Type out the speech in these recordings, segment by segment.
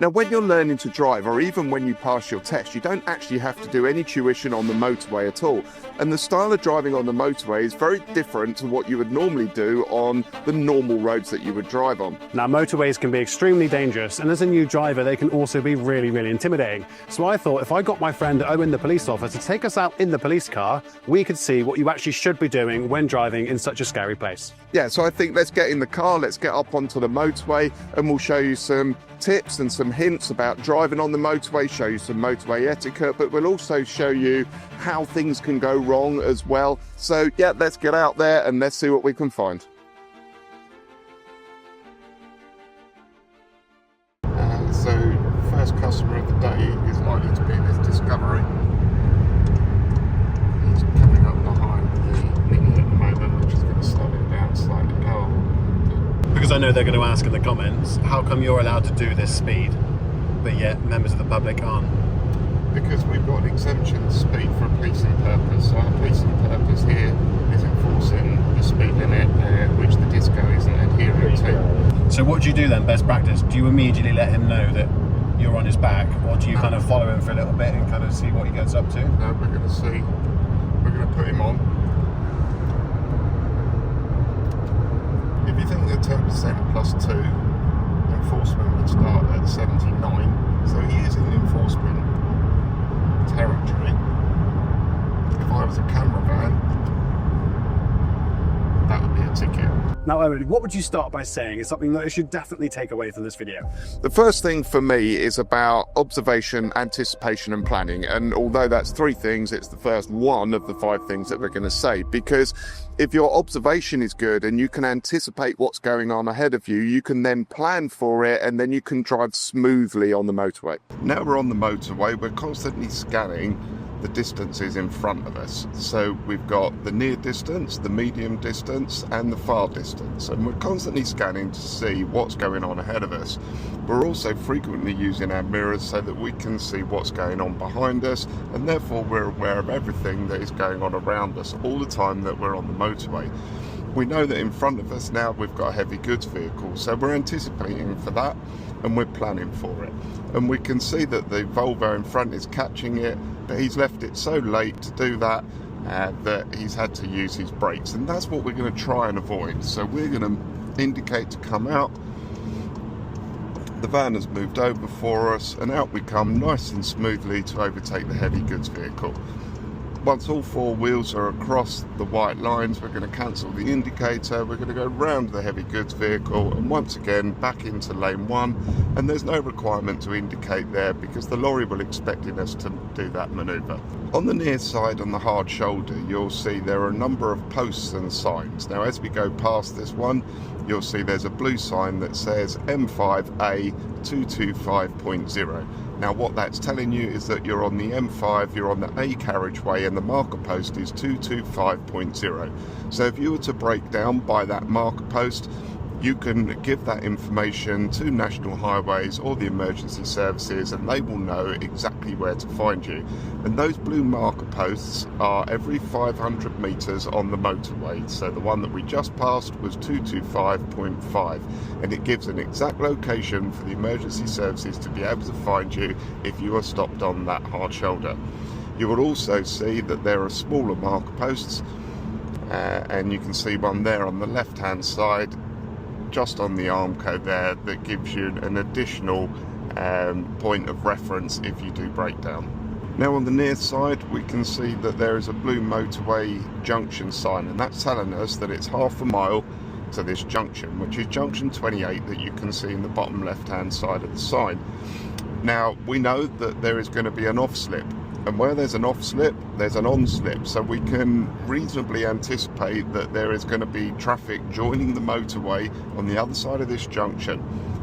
Now, when you're learning to drive, or even when you pass your test, you don't actually have to do any tuition on the motorway at all. And the style of driving on the motorway is very different to what you would normally do on the normal roads that you would drive on. Now, motorways can be extremely dangerous, and as a new driver, they can also be really, really intimidating. So I thought if I got my friend Owen, the police officer, to take us out in the police car, we could see what you actually should be doing when driving in such a scary place. Yeah, so I think let's get in the car, let's get up onto the motorway, and we'll show you some tips and some hints about driving on the motorway, show you some motorway etiquette, but we'll also show you how things can go wrong as well. So yeah, let's get out there and let's see what we can find. So first customer of the day is likely to be this Discovery. He's coming up behind the Mini at the moment, which is going to slow it down slightly. Because I know they're going to ask in the comments, how come you're allowed to do this speed, but yet members of the public aren't? Because we've got an exemption speed for a policing purpose. So our policing purpose here is enforcing the speed limit, which the Disco isn't adhering to. So what do you do then, best practice? Do you immediately let him know that you're on his back, or do you kind of follow him for a little bit and kind of see what he gets up to? No, we're going to see. We're going to put him on. If you think that 10% plus 2, enforcement would start at 79, so he is in enforcement territory. If I was a camera van, that would be a ticket. Now, Owen, what would you start by saying is something that I should definitely take away from this video? The first thing for me is about observation, anticipation and planning. And although that's 3 things, it's the first one of the 5 things that we're going to say. Because if your observation is good and you can anticipate what's going on ahead of you, you can then plan for it and then you can drive smoothly on the motorway. Now we're on the motorway, we're constantly scanning the distances in front of us. So we've got the near distance, the medium distance and the far distance, and we're constantly scanning to see what's going on ahead of us. We're also frequently using our mirrors so that we can see what's going on behind us, and therefore we're aware of everything that is going on around us all the time that we're on the motorway. We know that in front of us now we've got a heavy goods vehicle, so we're anticipating for that and we're planning for it. And we can see that the Volvo in front is catching it, but he's left it so late to do that that he's had to use his brakes, and that's what we're going to try and avoid. So we're going to indicate to come out. The van has moved over for us and out we come nice and smoothly to overtake the heavy goods vehicle. Once all 4 wheels are across the white lines, we're going to cancel the indicator, we're going to go round the heavy goods vehicle and once again back into lane 1, and there's no requirement to indicate there because the lorry will expecting us to do that manoeuvre. On the near side, on the hard shoulder, you'll see there are a number of posts and signs. Now as we go past this one, you'll see there's a blue sign that says M5A 225.0. Now what that's telling you is that you're on the M5, you're on the A carriageway, and the marker post is 225.0. So if you were to break down by that marker post, you can give that information to National Highways or the emergency services and they will know exactly where to find you. And those blue marker posts are every 500 metres on the motorway. So the one that we just passed was 225.5, and it gives an exact location for the emergency services to be able to find you if you are stopped on that hard shoulder. You will also see that there are smaller marker posts and you can see one there on the left hand side just on the Armco there that gives you an additional point of reference if you do break down. Now on the near side we can see that there is a blue motorway junction sign, and that's telling us that it's half a mile to this junction, which is junction 28 that you can see in the bottom left hand side of the sign. Now we know that there is going to be an off slip, and where there's an off slip there's an on slip, so we can reasonably anticipate that there is going to be traffic joining the motorway on the other side of this junction.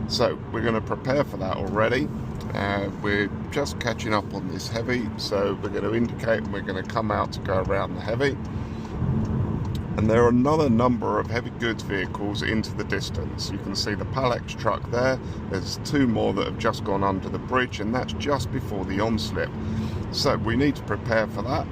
So we're going to prepare for that already. We're just catching up on this heavy, so we're going to indicate and we're going to come out to go around the heavy. And there are another number of heavy goods vehicles into the distance. You can see the Palex truck there. There's 2 more that have just gone under the bridge, and that's just before the on slip. So we need to prepare for that.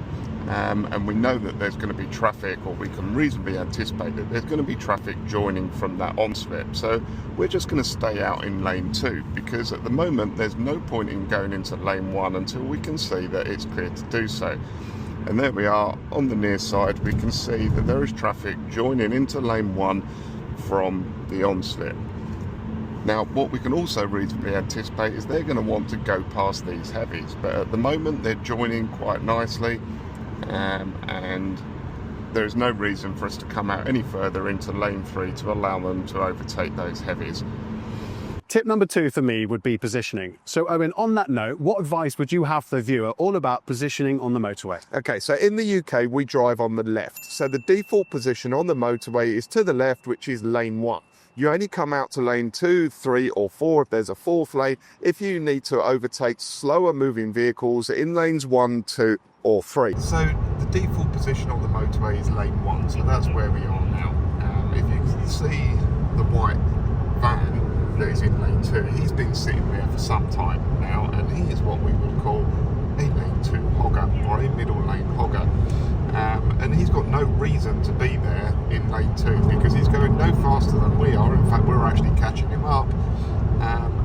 and we know that there's going to be traffic, or we can reasonably anticipate that there's going to be traffic joining from that on-slip. So we're just going to stay out in lane 2, because at the moment there's no point in going into lane 1 until we can see that it's clear to do so. And there we are on the near side. We can see that there is traffic joining into lane 1 from the on-slip. Now, what we can also reasonably anticipate is they're going to want to go past these heavies, but at the moment they're joining quite nicely, and there is no reason for us to come out any further into lane 3 to allow them to overtake those heavies. Tip number 2 for me would be positioning. So Owen, on that note, what advice would you have for the viewer all about positioning on the motorway? Okay, so in the UK, we drive on the left. So the default position on the motorway is to the left, which is lane 1. You only come out to lane 2, 3 or 4 if there's a 4th lane, if you need to overtake slower moving vehicles in lanes 1, 2 or 3. So the default position on the motorway is lane 1, so that's where we are now. If you can see the white van that is in lane 2, he's been sitting there for some time now, and he is what we would call a lane 2 hogger, or a middle lane hogger. And he's got no reason to be there in lane 2, because he's going no faster than we are. In fact, we're actually catching him up,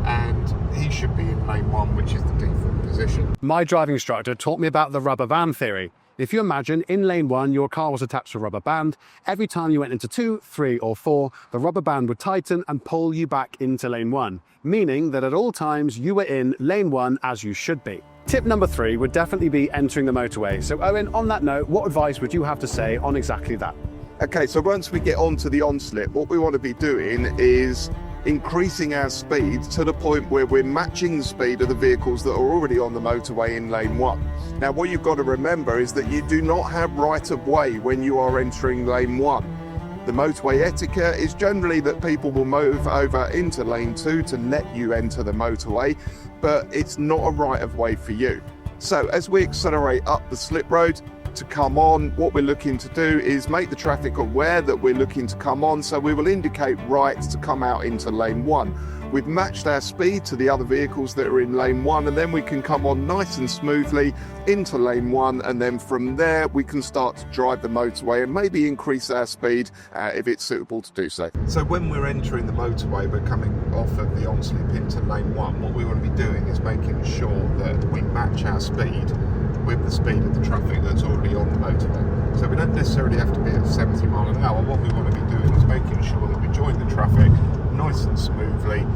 and he should be in lane 1, which is the default position. My driving instructor taught me about the rubber band theory. If you imagine in lane 1 your car was attached to a rubber band, every time you went into 2, 3 or 4, the rubber band would tighten and pull you back into lane 1, meaning that at all times you were in lane 1 as you should be. Tip number 3 would definitely be entering the motorway. So Owen, on that note, what advice would you have to say on exactly that? Okay, so once we get onto the on-slip, what we want to be doing is increasing our speed to the point where we're matching the speed of the vehicles that are already on the motorway in lane 1. Now, what you've got to remember is that you do not have right of way when you are entering lane 1. The motorway etiquette is generally that people will move over into lane 2 to let you enter the motorway, but it's not a right of way for you. So as we accelerate up the slip road to come on, what we're looking to do is make the traffic aware that we're looking to come on, so we will indicate right to come out into lane 1. We've matched our speed to the other vehicles that are in lane 1, and then we can come on nice and smoothly into lane 1, and then from there we can start to drive the motorway and maybe increase our speed if it's suitable to do so. So when we're entering the motorway, we're coming off of the on-slip into lane 1. What we want to be doing is making sure that we match our speed with the speed of the traffic that's already on the motorway. So we don't necessarily have to be at 70 miles an hour. What we want to be doing is making sure that we join the traffic nice and smoothly,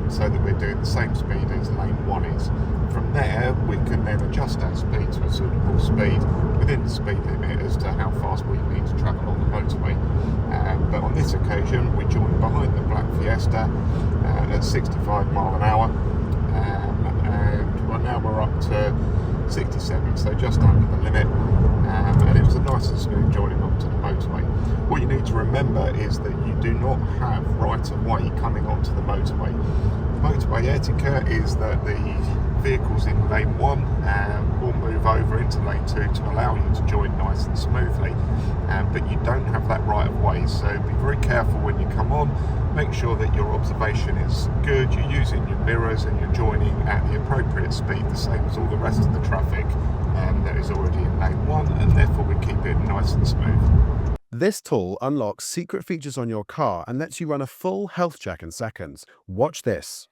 so that we're doing the same speed as lane 1 is. From there, we can then adjust our speed to a suitable speed within the speed limit as to how fast we need to travel on the motorway. But on this occasion, we joined behind the black Fiesta at 65 miles an hour, and well, now we're up to 67, so just under the limit, and it was a nice and smooth joining onto the motorway. What you need to remember is that you do not have right of way coming onto the motorway. Motorway etiquette is that the vehicles in lane 1 will move over into lane 2 to allow you to join nice and smoothly, but you don't have that right of way, so be very careful when you come on. Make sure that your observation is good, you're using your mirrors and you're joining at the appropriate speed, the same as all the rest of the traffic that is already in lane 1, and therefore we keep it nice and smooth. This tool unlocks secret features on your car and lets you run a full health check in seconds. Watch this.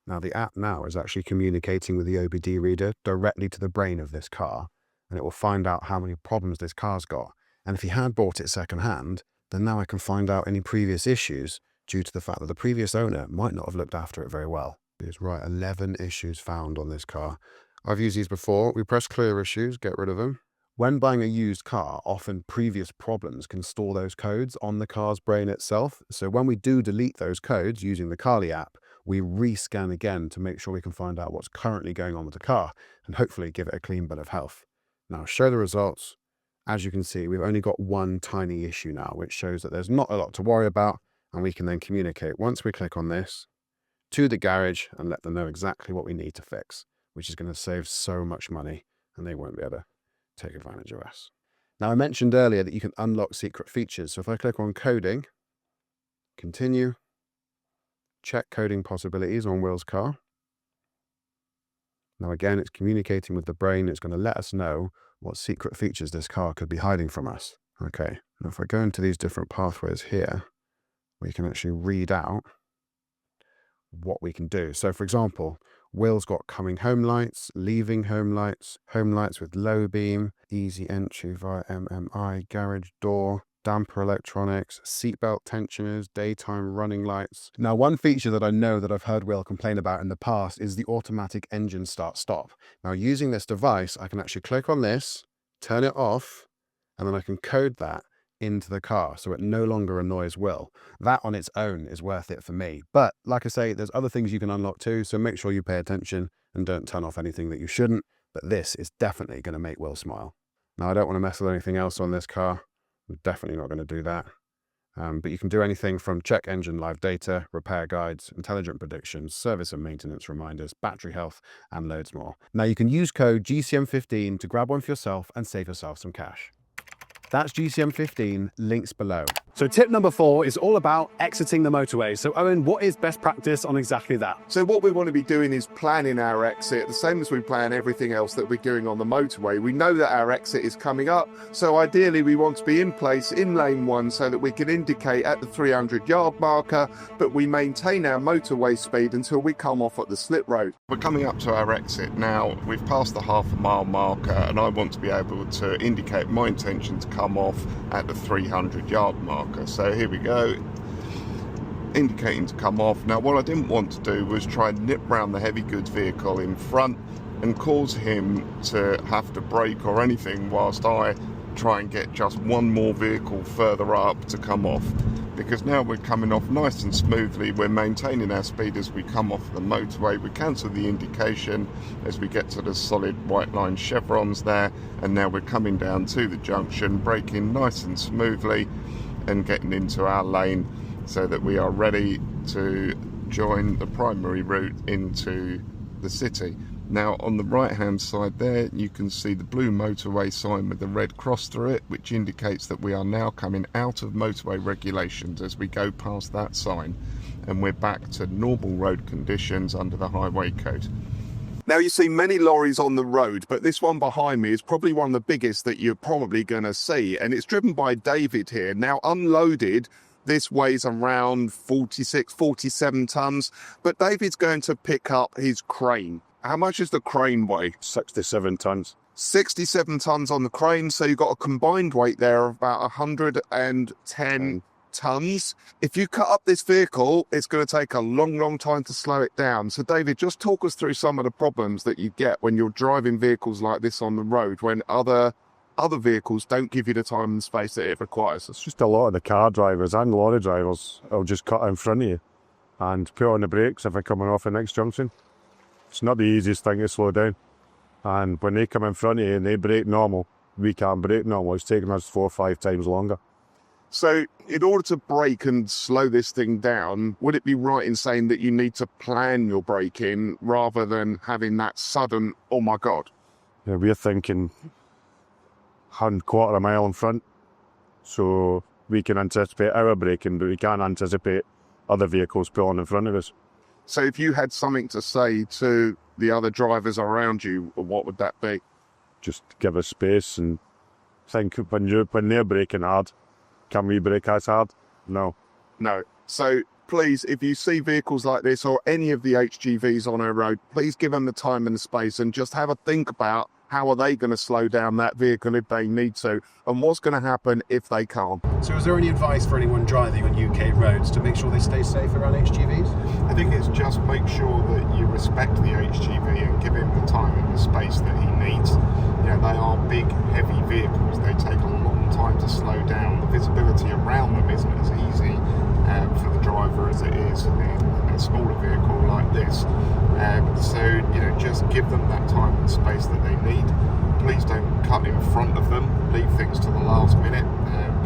Now the app now is actually communicating with the OBD reader directly to the brain of this car, and it will find out how many problems this car's got. And if he had bought it secondhand, then now I can find out any previous issues due to the fact that the previous owner might not have looked after it very well. There's right 11 issues found on this car. I've used these before. We press clear issues, get rid of them. When buying a used car, often previous problems can store those codes on the car's brain itself. So when we do delete those codes using the Carly app, we rescan again to make sure we can find out what's currently going on with the car and hopefully give it a clean bill of health. Now show the results. As you can see, we've only got one tiny issue now, which shows that there's not a lot to worry about, and we can then communicate once we click on this to the garage and let them know exactly what we need to fix, which is going to save so much money, and they won't be able to take advantage of us. Now, I mentioned earlier that you can unlock secret features. So if I click on coding, continue, check coding possibilities on Will's car, Now again, it's communicating with the brain. It's going to let us know what secret features this car could be hiding from us. Okay, now if I go into these different pathways here, we can actually read out what we can do. So for example, Will's got coming home lights, leaving home lights with low beam, easy entry via MMI, garage door, damper electronics, seatbelt tensioners, daytime running lights. Now, one feature that I know that I've heard Will complain about in the past is the automatic engine start-stop. Now, using this device, I can actually click on this, turn it off, and then I can code that into the car so it no longer annoys Will. That on its own is worth it for me. But like I say, there's other things you can unlock too, so make sure you pay attention and don't turn off anything that you shouldn't. But this is definitely going to make Will smile. Now, I don't want to mess with anything else on this car. I'm definitely not going to do that. But you can do anything from check engine live data, repair guides, intelligent predictions, service and maintenance reminders, battery health, and loads more. Now you can use code GCM15 to grab one for yourself and save yourself some cash. That's GCM15, links below. So tip number 4 is all about exiting the motorway. So Owen, what is best practice on exactly that? So what we want to be doing is planning our exit, the same as we plan everything else that we're doing on the motorway. We know that our exit is coming up, so ideally we want to be in place in lane 1 so that we can indicate at the 300-yard marker, but we maintain our motorway speed until we come off at the slip road. We're coming up to our exit now. We've passed the half-a-mile marker, and I want to be able to indicate my intention to come off at the 300-yard marker. So here we go, indicating to come off. Now what I didn't want to do was try and nip round the heavy goods vehicle in front and cause him to have to brake or anything whilst I try and get just one more vehicle further up to come off, because now we're coming off nice and smoothly. We're maintaining our speed as we come off the motorway. We cancel the indication as we get to the solid white line chevrons there, and now we're coming down to the junction, braking nice and smoothly and getting into our lane so that we are ready to join the primary route into the city. Now on the right hand side there you can see the blue motorway sign with the red cross through it, which indicates that we are now coming out of motorway regulations as we go past that sign, and we're back to normal road conditions under the highway code. Now you see many lorries on the road, but this one behind me is probably one of the biggest that you're probably going to see, and it's driven by David here. Now unloaded, this weighs around 46, 47 tons, but David's going to pick up his crane. How much does the crane weigh? 67 tons. 67 tons on the crane, so you've got a combined weight there of about 110 tons. If you cut up this vehicle, it's going to take a long time to slow it down. So David, just talk us through some of the problems that you get when you're driving vehicles like this on the road, when other vehicles don't give you the time and space that it requires. It's just a lot of the car drivers and lorry drivers will just cut in front of you and put on the brakes if they're coming off the next junction. It's not the easiest thing to slow down. And when they come in front of you and they brake normal, we can't brake normal. It's taking us 4 or 5 times longer. So in order to brake and slow this thing down, would it be right in saying that you need to plan your braking rather than having that sudden, oh my God? Yeah, we're thinking 1/4 mile in front, so we can anticipate our braking, but we can't anticipate other vehicles pulling in front of us. So if you had something to say to the other drivers around you, what would that be? Just give us space and think when they're braking hard, can we brake as hard? No. No. So please, if you see vehicles like this or any of the HGVs on our road, please give them the time and the space and just have a think about how are they going to slow down that vehicle if they need to, and what's going to happen if they can't. So is there any advice for anyone driving on UK roads to make sure they stay safe around HGVs? I think it's just make sure that you respect the HGV and give him the time and the space that he needs. You know, they are big, heavy vehicles. They take a long time to slow down. The visibility around them isn't as easy for the driver as it is in a smaller vehicle like this. So, you know, just give them that time and space that they need. Please don't cut in front of them, leave things to the last minute,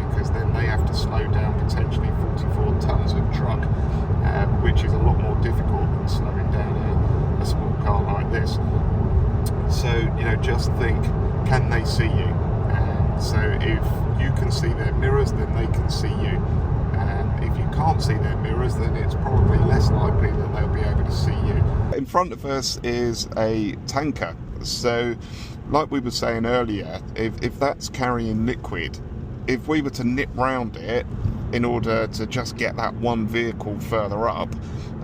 because then they have to slow down potentially 44 tons of truck, which is a lot more difficult than slowing down a small car like this. So, you know, just think, can they see you? So if you can see their mirrors, then they can see you. If you can't see their mirrors, then it's probably less likely that they'll be able to see you. in front of us is a tanker. So like we were saying earlier, if that's carrying liquid, if we were to nip round it in order to just get that one vehicle further up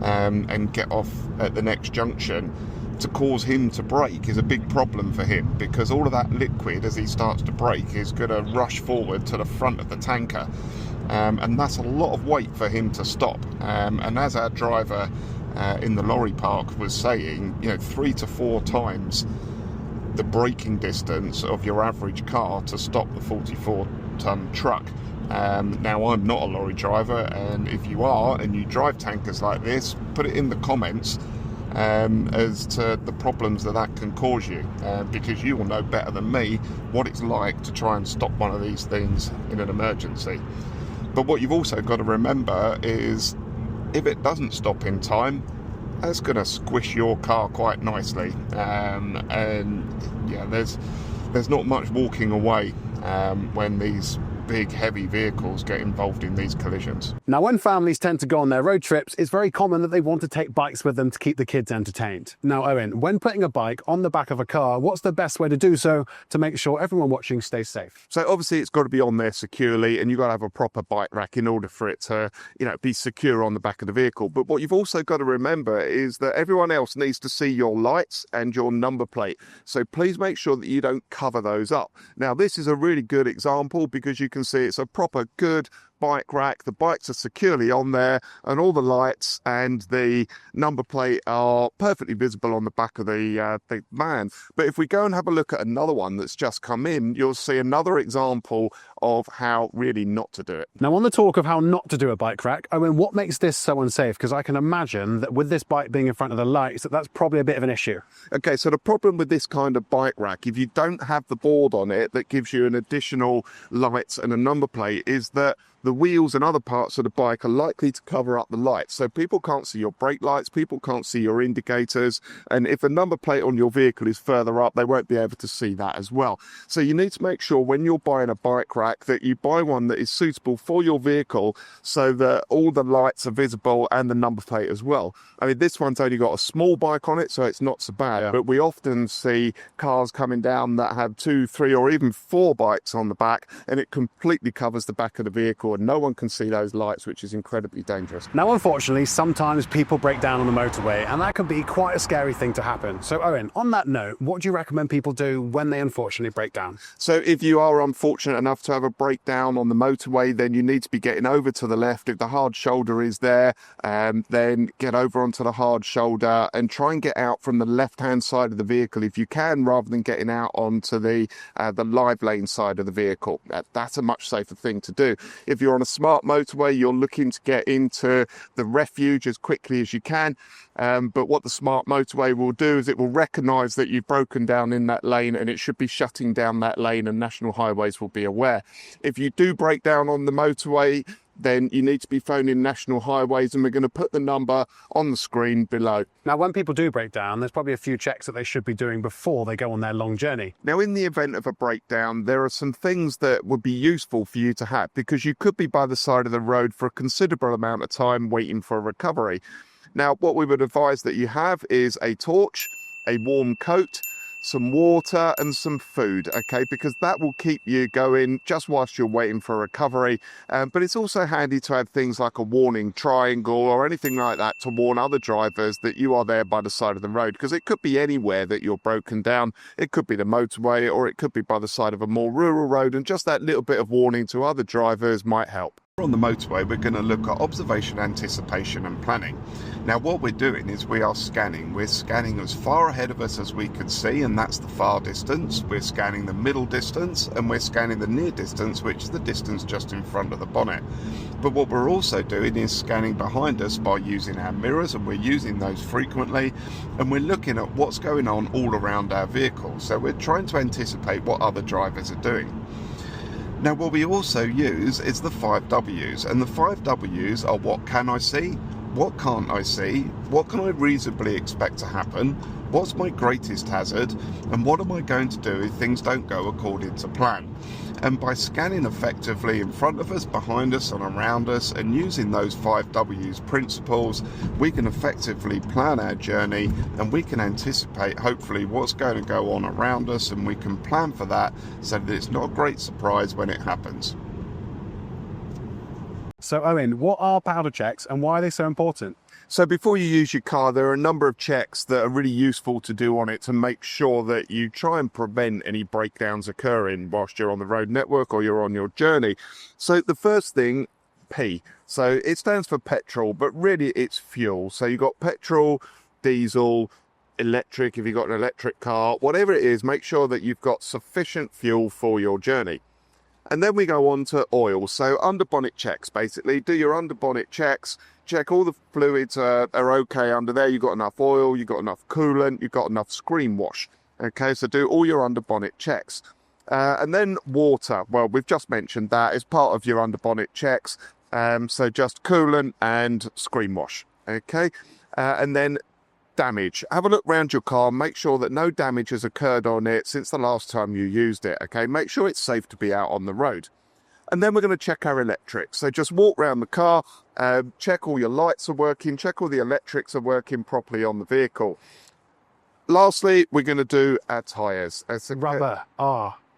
and get off at the next junction, to cause him to brake is a big problem for him, because all of that liquid as he starts to brake is going to rush forward to the front of the tanker, and that's a lot of weight for him to stop. And as our driver in the lorry park was saying, 3 to 4 times the braking distance of your average car to stop the 44-ton truck. Now, I'm not a lorry driver, and if you are and you drive tankers like this, put it in the comments as to the problems that can cause you, because you will know better than me what it's like to try and stop one of these things in an emergency. But what you've also got to remember is, if it doesn't stop in time, that's going to squish your car quite nicely, and yeah, there's not much walking away when these big heavy vehicles get involved in these collisions. Now, when families tend to go on their road trips, it's very common that they want to take bikes with them to keep the kids entertained. Now, Owen, when putting a bike on the back of a car, what's the best way to do so to make sure everyone watching stays safe? So obviously it's got to be on there securely, and you've got to have a proper bike rack in order for it to, be secure on the back of the vehicle. But what you've also got to remember is that everyone else needs to see your lights and your number plate. So please make sure that you don't cover those up. Now, this is a really good example because you can see it's a proper good bike rack. The bikes are securely on there, and all the lights and the number plate are perfectly visible on the back of the van. But if we go and have a look at another one that's just come in, you'll see another example of how really not to do it. Now, on the talk of how not to do a bike rack, Owen, what makes this so unsafe? Because I can imagine that with this bike being in front of the lights, that's probably a bit of an issue. Okay, so the problem with this kind of bike rack, if you don't have the board on it that gives you an additional lights and a number plate, is that the wheels and other parts of the bike are likely to cover up the lights. So people can't see your brake lights, people can't see your indicators, and if a number plate on your vehicle is further up, they won't be able to see that as well. So you need to make sure when you're buying a bike rack that you buy one that is suitable for your vehicle so that all the lights are visible and the number plate as well. I mean, this one's only got a small bike on it, so it's not so bad, but we often see cars coming down that have 2, 3 or even 4 bikes on the back, and it completely covers the back of the vehicle. No one can see those lights, which is incredibly dangerous. Now, unfortunately, sometimes people break down on the motorway, and that can be quite a scary thing to happen. So, Owen, on that note, what do you recommend people do when they unfortunately break down? So if you are unfortunate enough to have a breakdown on the motorway, then you need to be getting over to the left. If the hard shoulder is there, then get over onto the hard shoulder and try and get out from the left-hand side of the vehicle if you can, rather than getting out onto the live lane side of the vehicle. That's a much safer thing to do. If you're on a smart motorway, you're looking to get into the refuge as quickly as you can. But what the smart motorway will do is it will recognise that you've broken down in that lane, and it should be shutting down that lane, and National Highways will be aware. If you do break down on the motorway, then you need to be phoning National Highways, and we're going to put the number on the screen below. Now, when people do break down, there's probably a few checks that they should be doing before they go on their long journey. Now, in the event of a breakdown, there are some things that would be useful for you to have, because you could be by the side of the road for a considerable amount of time waiting for a recovery. Now, what we would advise that you have is a torch, a warm coat, some water and some food, okay, because that will keep you going just whilst you're waiting for recovery. But it's also handy to have things like a warning triangle or anything like that to warn other drivers that you are there by the side of the road, because it could be anywhere that you're broken down. It could be the motorway, or it could be by the side of a more rural road, and just that little bit of warning to other drivers might help. On the motorway, we're going to look at observation, anticipation and planning. Now, what we're doing is we are scanning. We're scanning as far ahead of us as we can see, and that's the far distance. We're scanning the middle distance, and we're scanning the near distance, which is the distance just in front of the bonnet. But what we're also doing is scanning behind us by using our mirrors, and we're using those frequently, and we're looking at what's going on all around our vehicle. So we're trying to anticipate what other drivers are doing. Now, what we also use is the 5 W's, and the 5 W's are: what can I see, what can't I see, what can I reasonably expect to happen, what's my greatest hazard, and what am I going to do if things don't go according to plan. And by scanning effectively in front of us, behind us and around us, and using those 5Ws principles, we can effectively plan our journey, and we can anticipate hopefully what's going to go on around us, and we can plan for that so that it's not a great surprise when it happens. So Owen, what are powder checks and why are they so important? So before you use your car, there are a number of checks that are really useful to do on it to make sure that you try and prevent any breakdowns occurring whilst you're on the road network or you're on your journey. So the first thing, P. So it stands for petrol, but really it's fuel. So you've got petrol, diesel, electric, if you've got an electric car, whatever it is, make sure that you've got sufficient fuel for your journey. And then we go on to oil. So under bonnet checks, basically. Do your under bonnet checks. Check all the fluids are okay under there. You've got enough oil, you've got enough coolant, you've got enough screen wash. Okay, so do all your under bonnet checks. And then water. Well, we've just mentioned that as part of your under bonnet checks. So just coolant and screen wash. Okay, and then damage. Have a look around your car, make sure that no damage has occurred on it since the last time you used it. Okay, make sure it's safe to be out on the road. And then we're going to check our electrics. So just walk around the car, check all your lights are working, check all the electrics are working properly on the vehicle. Lastly, we're going to do our tyres. Rubber.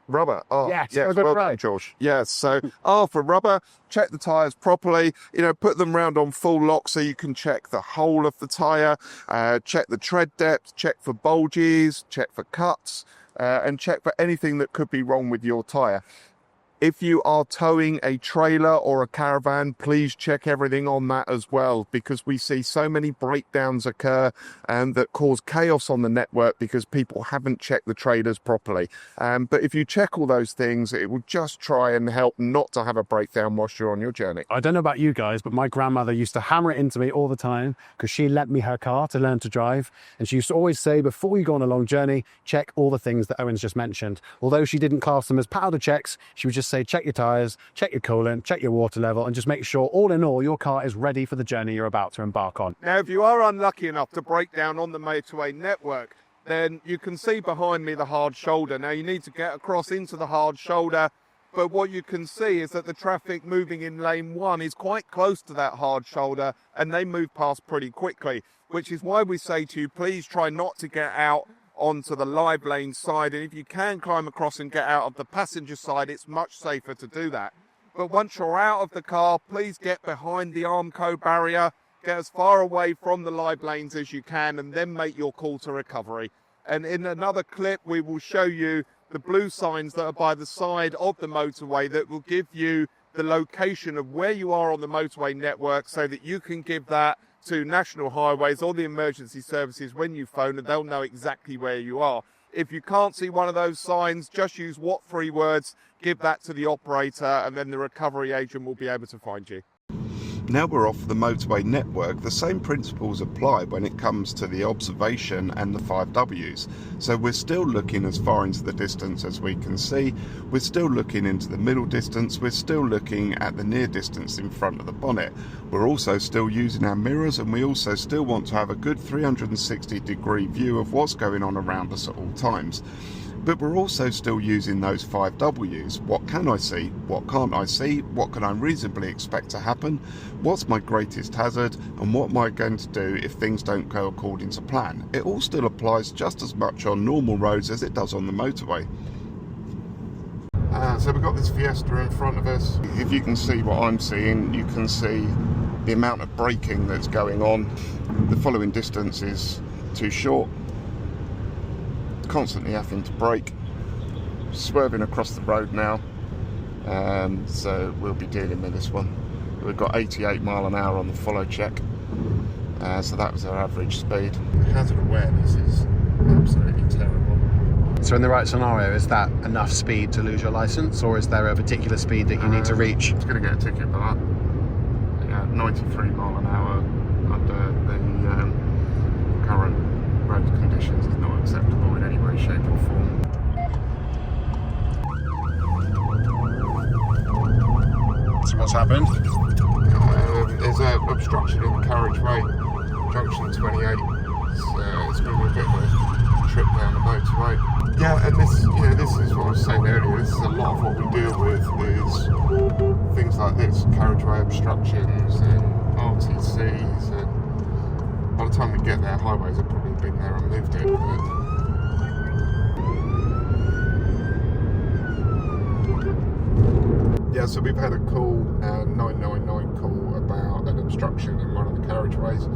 Rubber. Yes, well done, George. Yes, so R for rubber, check the tyres properly, put them round on full lock so you can check the whole of the tyre, check the tread depth, check for bulges, check for cuts, and check for anything that could be wrong with your tyre. If you are towing a trailer or a caravan, please check everything on that as well, because we see so many breakdowns occur that cause chaos on the network because people haven't checked the trailers properly. But if you check all those things, it will just try and help not to have a breakdown whilst you're on your journey. I don't know about you guys, but my grandmother used to hammer it into me all the time because she lent me her car to learn to drive. And she used to always say, before you go on a long journey, check all the things that Owen's just mentioned. Although she didn't class them as powder checks, she would just say, check your tyres, check your coolant, check your water level, and just make sure, all in all, your car is ready for the journey you're about to embark on. Now, if you are unlucky enough to break down on the motorway network, then you can see behind me the hard shoulder. Now, you need to get across into the hard shoulder, but what you can see is that the traffic moving in lane 1 is quite close to that hard shoulder, and they move past pretty quickly, which is why we say to you, please try not to get out onto the live lane side, and if you can climb across and get out of the passenger side, it's much safer to do that. But once you're out of the car, please get behind the Armco barrier, get as far away from the live lanes as you can, and then make your call to recovery. And in another clip, we will show you the blue signs that are by the side of the motorway that will give you the location of where you are on the motorway network, so that you can give that to National Highways or the emergency services when you phone, and they'll know exactly where you are. If you can't see one of those signs, just use what 3 words, give that to the operator, and then the recovery agent will be able to find you. Now we're off the motorway network, the same principles apply when it comes to the observation and the 5Ws. So we're still looking as far into the distance as we can see, we're still looking into the middle distance, we're still looking at the near distance in front of the bonnet. We're also still using our mirrors, and we also still want to have a good 360-degree view of what's going on around us at all times. But we're also still using those 5Ws. What can I see? What can't I see? What can I reasonably expect to happen? What's my greatest hazard? And what am I going to do if things don't go according to plan? It all still applies just as much on normal roads as it does on the motorway. So we've got this Fiesta in front of us. If you can see what I'm seeing, you can see the amount of braking that's going on. The following distance is too short. Constantly having to brake, swerving across the road now, so we'll be dealing with this one. We've got 88 mile an hour on the follow check, so that was our average speed. Hazard awareness is absolutely terrible. So in the right scenario, is that enough speed to lose your licence, or is there a particular speed that you need to reach? It's going to get a ticket for that. Yeah, 93 mile an hour under the current road conditions is not acceptable in any way, shape or form. So what's happened? There's an obstruction in the carriageway, junction 28. It's going to be a bit of a trip down the motorway. Yeah, and this is what I was saying earlier. This is a lot of what we deal with is things like this, carriageway obstructions and RTCs, and by the time we get there, highways have probably been there and moved it. Yeah, so we've had a call, 999 call, about an obstruction in one of the carriageways.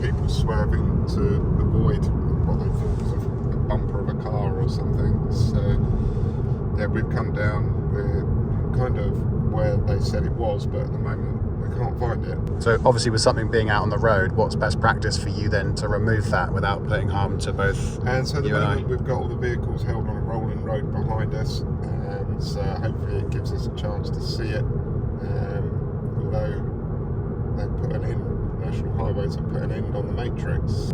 People swerving to avoid what they thought was a bumper of a car or something. So yeah, we've come down. We're kind of where they said it was, but at the moment we can't find it. So obviously with something being out on the road, what's best practice for you then to remove that without putting harm to both And so at the you and moment I? we've got all the vehicles held on a rolling road behind us, and so hopefully it gives us a chance to see it. Although they put an end, National Highways have put an end on the matrix.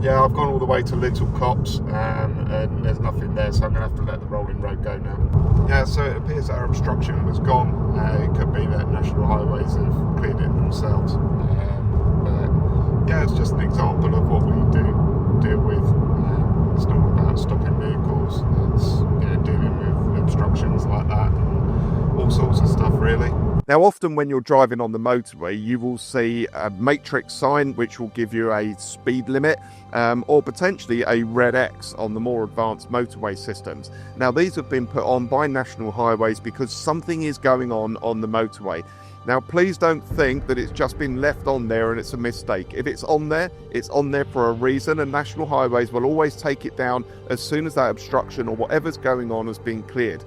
Yeah, I've gone all the way to Little Cops, and there's nothing there, so I'm going to have to let the rolling road go now. Yeah, so it appears that our obstruction was gone. It could be that National Highways have cleared it themselves. But yeah, it's just an example of what we deal with. It's not about stopping vehicles, it's dealing with obstructions like that and all sorts of stuff really. Now, often when you're driving on the motorway, you will see a matrix sign which will give you a speed limit, or potentially a red X on the more advanced motorway systems. Now, these have been put on by National Highways because something is going on the motorway. Now, please don't think that it's just been left on there and it's a mistake. If it's on there for a reason, and National Highways will always take it down as soon as that obstruction or whatever's going on has been cleared.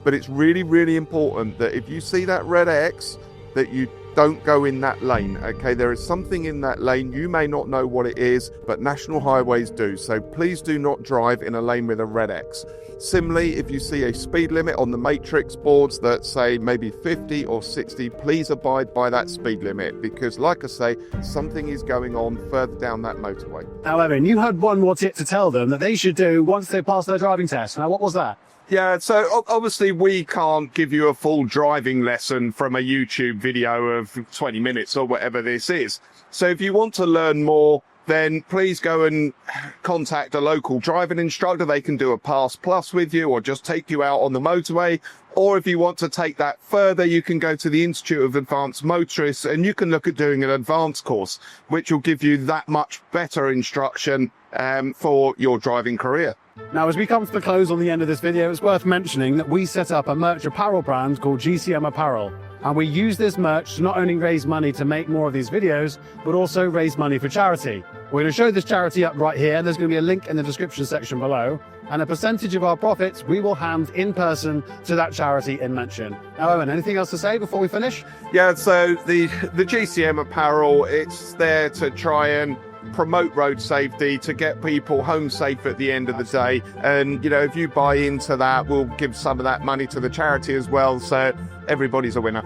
But it's really, really important that if you see that red X, that you don't go in that lane, okay? There is something in that lane. You may not know what it is, but National Highways do. So please do not drive in a lane with a red X. Similarly, if you see a speed limit on the matrix boards that say maybe 50 or 60, please abide by that speed limit, because like I say, something is going on further down that motorway. Now, Evan, you had one more tip to tell them that they should do once they pass their driving test. Now, what was that? Yeah, so obviously we can't give you a full driving lesson from a YouTube video of 20 minutes or whatever this is. So if you want to learn more, then please go and contact a local driving instructor. They can do a Pass Plus with you or just take you out on the motorway. Or if you want to take that further, you can go to the Institute of Advanced Motorists and you can look at doing an advanced course, which will give you that much better instruction for your driving career. Now, as we come to the close on the end of this video, it's worth mentioning that we set up a merch apparel brand called GCM Apparel. And we use this merch to not only raise money to make more of these videos, but also raise money for charity. We're going to show this charity up right here. There's going to be a link in the description section below. And a percentage of our profits we will hand in person to that charity in mention. Now, Owen, anything else to say before we finish? Yeah, so the GCM Apparel, it's there to try and promote road safety, to get people home safe at the end of the day. And, if you buy into that, we'll give some of that money to the charity as well. So everybody's a winner.